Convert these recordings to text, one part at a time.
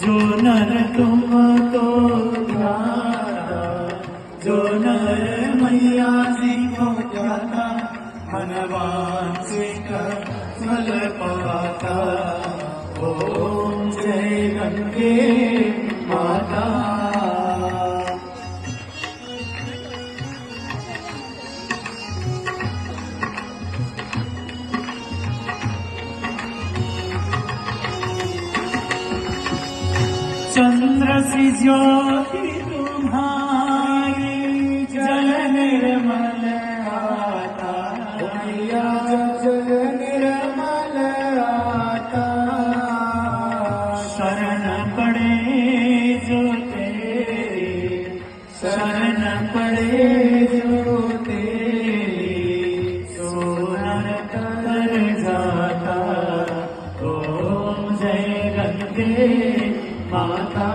जो नर तुमको ध्याता, जो नर मैया जी को ध्याता, मन वांछित फल पाता। ओम जय गंगे माता। चंद्र सी ज्योति तुम्हारी, जल निर्मल आता, मैया जल निर्मल आता। शरण पड़े जो तेरे, शरण पड़े जो तेरे, सो नर तर जाता। ओम जय गंगे माता।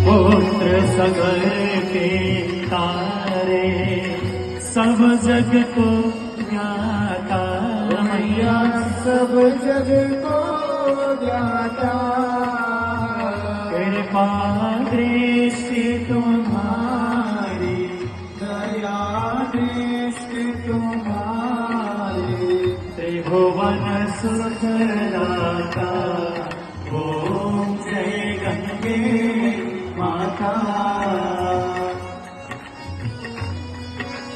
पुत्र सगर के तारे, सब जग को ज्ञाता, मैया सब जग को ज्ञाता। कृपा दृष्टि तुम्हारी, दया दृष्टि तुम्हारी, त्रिभुवन सुखदाता। ओम जय गंगे माता।